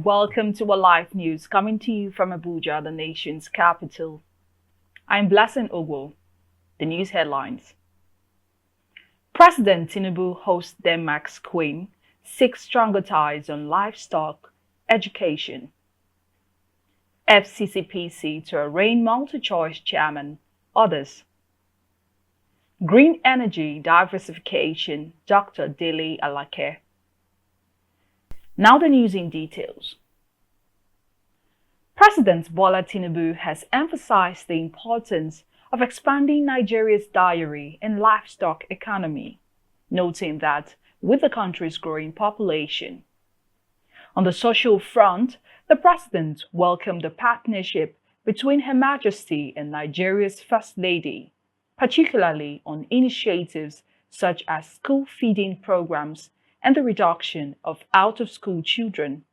welcome to our live news coming to you from Abuja, the nation's capital. I'm Blessing Ogwo. The news headlines. President Tinubu hosts Denmark's Queen, seeks stronger ties on livestock, education. FCCPC to arraign multi-choice chairman, others. Green energy diversification, Dr. Dele Alake. Now the news in details. President Bola Tinubu has emphasized the importance of expanding Nigeria's dairy and livestock economy, noting that with the country's growing population. On the social front, the president welcomed the partnership between Her Majesty and Nigeria's First Lady, particularly on initiatives such as school feeding programs and the reduction of out-of-school children.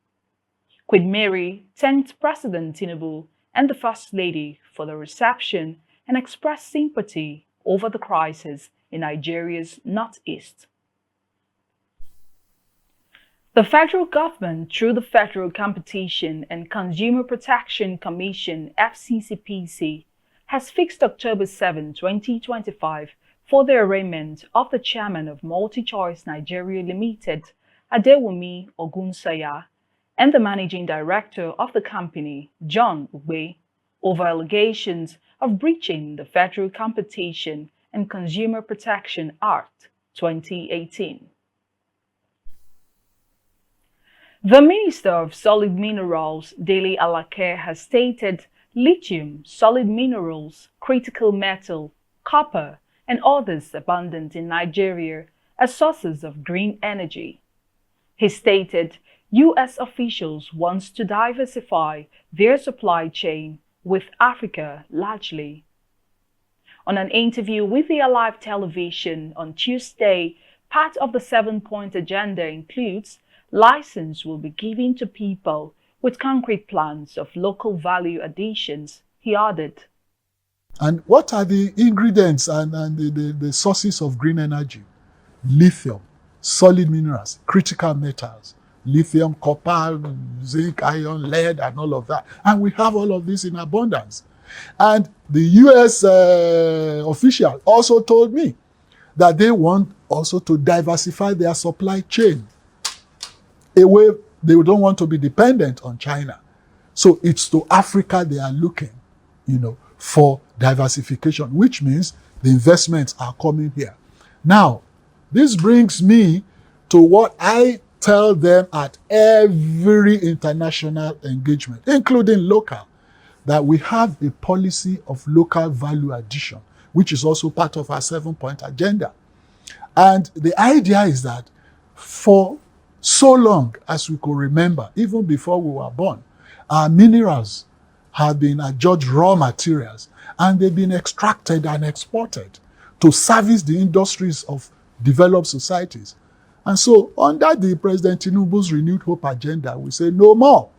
Queen Mary thanked President Tinubu and the First Lady for the reception and expressed sympathy over the crisis in Nigeria's northeast. The federal government, through the Federal Competition and Consumer Protection Commission (FCCPC), has fixed October 7, 2025 for the arraignment of the chairman of MultiChoice Nigeria Limited, Adewumi Ogunsanya, and the managing director of the company, John Ugbe, over allegations of breaching the Federal Competition and Consumer Protection Act 2018. The Minister of Solid Minerals, Dele Alake, has stated lithium, solid minerals, critical metal, copper, and others abundant in Nigeria as sources of green energy. He stated U.S. officials want to diversify their supply chain with Africa largely. On an interview with the Alive Television on Tuesday, part of the 7-point agenda includes license will be given to people with concrete plans of local value additions, he added. And what are the ingredients and the sources of green energy? Lithium, solid minerals, critical metals, lithium, copper, zinc, iron, lead, and all of that. And we have all of this in abundance. And the U.S. official also told me that they want also to diversify their supply chain. They don't want to be dependent on China. So it's to Africa they are looking, for diversification, which means the investments are coming here. Now, this brings me to what I tell them at every international engagement, including local, that we have a policy of local value addition, which is also part of our 7-point agenda. And the idea is that for so long as we could remember, even before we were born, our minerals have been adjudged raw materials, and they've been extracted and exported to service the industries of developed societies. And so, under the President Tinubu's Renewed Hope agenda, we say no more.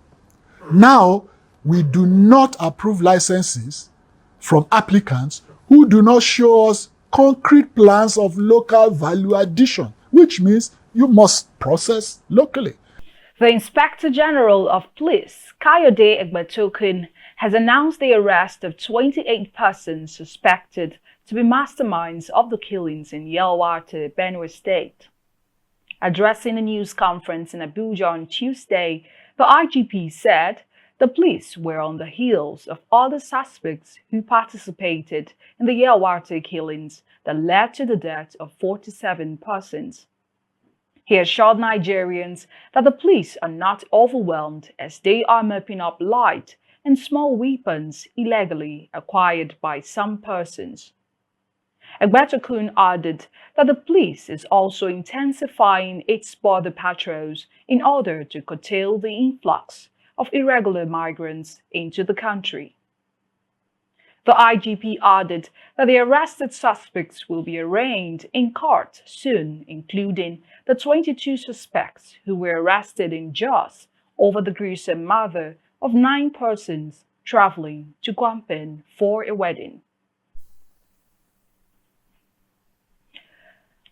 Now, we do not approve licenses from applicants who do not show us concrete plans of local value addition, which means you must process locally. The Inspector General of Police, Kayode Egbetokun, has announced the arrest of 28 persons suspected to be masterminds of the killings in Yelwarte, Benue State. Addressing a news conference in Abuja on Tuesday, the IGP said the police were on the heels of other suspects who participated in the Yelwarte killings that led to the death of 47 persons. He assured Nigerians that the police are not overwhelmed as they are mopping up light and small weapons illegally acquired by some persons. Egbetokun added that the police is also intensifying its border patrols in order to curtail the influx of irregular migrants into the country. The IGP added that the arrested suspects will be arraigned in court soon, including the 22 suspects who were arrested in Jos over the gruesome murder of 9 persons traveling to Guampen for a wedding.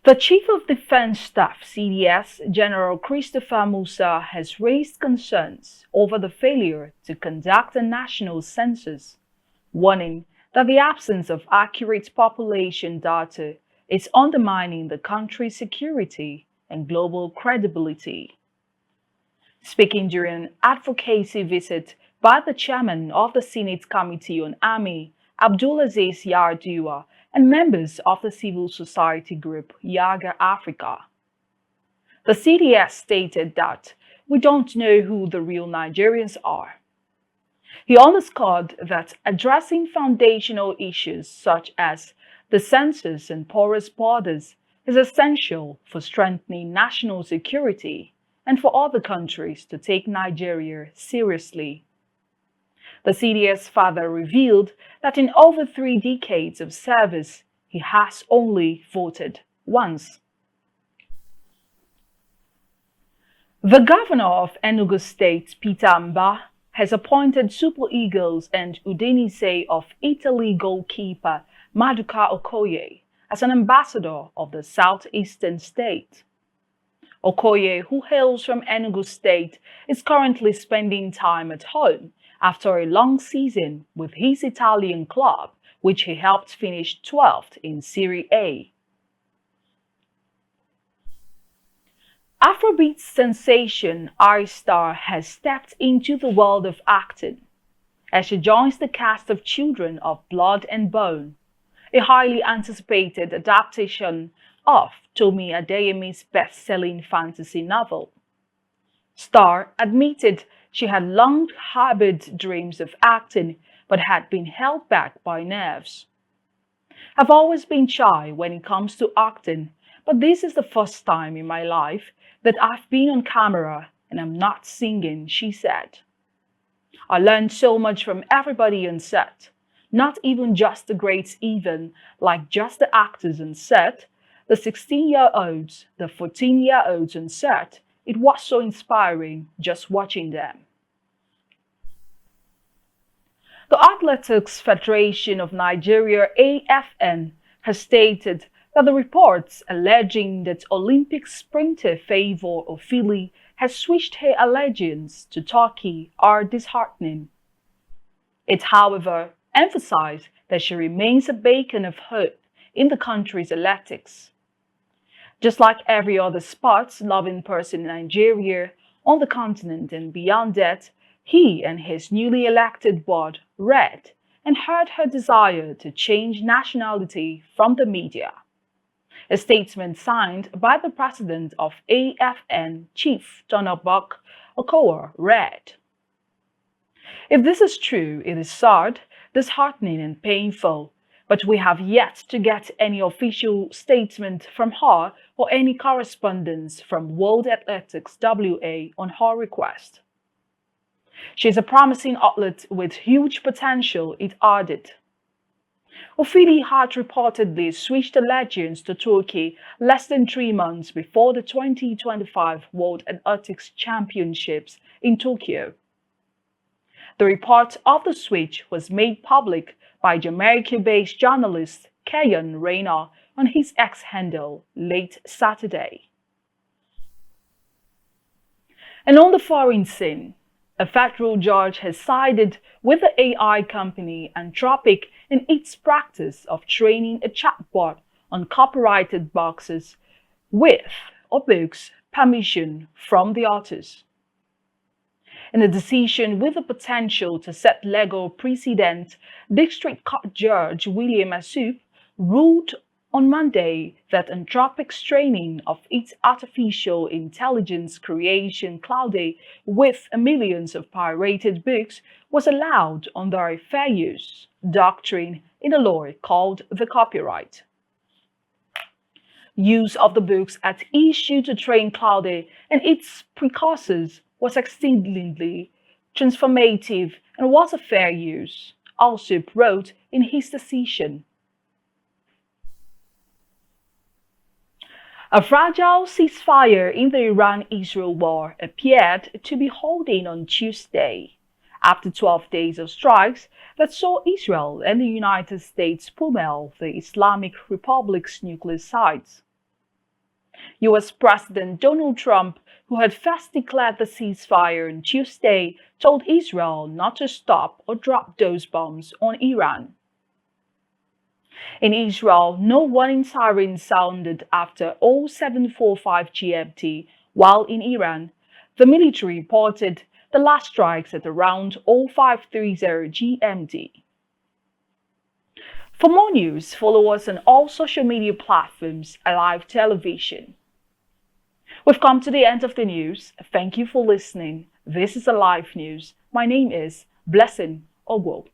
The Chief of Defense Staff (CDS) General Christopher Musa has raised concerns over the failure to conduct a national census, warning that the absence of accurate population data is undermining the country's security and global credibility. Speaking during an advocacy visit by the chairman of the Senate Committee on Army, Abdulaziz Yar'Adua, and members of the civil society group Yaga Africa. The CDS stated that we don't know who the real Nigerians are. He underscored that addressing foundational issues such as the census and porous borders is essential for strengthening national security and for other countries to take Nigeria seriously. The CDS further revealed that in over 3 decades of service, he has only voted once. The governor of Enugu State, Peter Mbah, has appointed Super Eagles and Udinese of Italy goalkeeper Maduka Okoye as an ambassador of the southeastern state. Okoye, who hails from Enugu State, is currently spending time at home after a long season with his Italian club, which he helped finish 12th in Serie A. Afrobeat sensation Ayra Starr has stepped into the world of acting as she joins the cast of Children of Blood and Bone, a highly anticipated adaptation of Tomi Adeyemi's best-selling fantasy novel. Starr admitted she had long harbored dreams of acting but had been held back by nerves. "I've always been shy when it comes to acting, but this is the first time in my life that I've been on camera and I'm not singing," she said. "I learned so much from everybody on set, not even just the greats even, like just the actors on set, the 16-year-olds, the 14-year-olds on set. It was so inspiring just watching them." The Athletics Federation of Nigeria (AFN) has stated that the reports alleging that Olympic sprinter Favour Ofili has switched her allegiance to Turkey are disheartening. It, however, emphasized that she remains a beacon of hope in the country's athletics. Just like every other sports-loving person in Nigeria, on the continent and beyond that, he and his newly elected board read and heard her desire to change nationality from the media. A statement signed by the president of AFN, Chief Tonobok Okowa, read, "If this is true, it is sad, disheartening and painful, but we have yet to get any official statement from her or any correspondence from World Athletics WA on her request. She is a promising athlete with huge potential," it added. Ofili had reportedly switched allegiance to Turkey less than 3 months before the 2025 World Athletics Championships in Tokyo. The report of the switch was made public by Jamaica-based journalist Keyon Rayner on his X handle late Saturday. And on the foreign scene, a federal judge has sided with the AI company Anthropic in its practice of training a chatbot on copyrighted boxes with or books permission from the authors. In a decision with the potential to set legal precedent, District Court Judge William Asup ruled on Monday that Anthropic's training of its artificial intelligence creation Claude with millions of pirated books was allowed under a fair use doctrine in a law called the copyright. Use of the books at issue to train Claude and its precursors was exceedingly transformative and was a fair use, Asup wrote in his decision. A fragile ceasefire in the Iran-Israel war appeared to be holding on Tuesday, after 12 days of strikes that saw Israel and the United States pummel the Islamic Republic's nuclear sites. US President Donald Trump, who had first declared the ceasefire on Tuesday, told Israel not to stop or drop those bombs on Iran. In Israel, no warning sirens sounded after 0745 GMT, while in Iran, the military reported the last strikes at around 0530 GMT. For more news, follow us on all social media platforms and live television. We've come to the end of the news. Thank you for listening. This is Alive News. My name is Blessing Ogwo.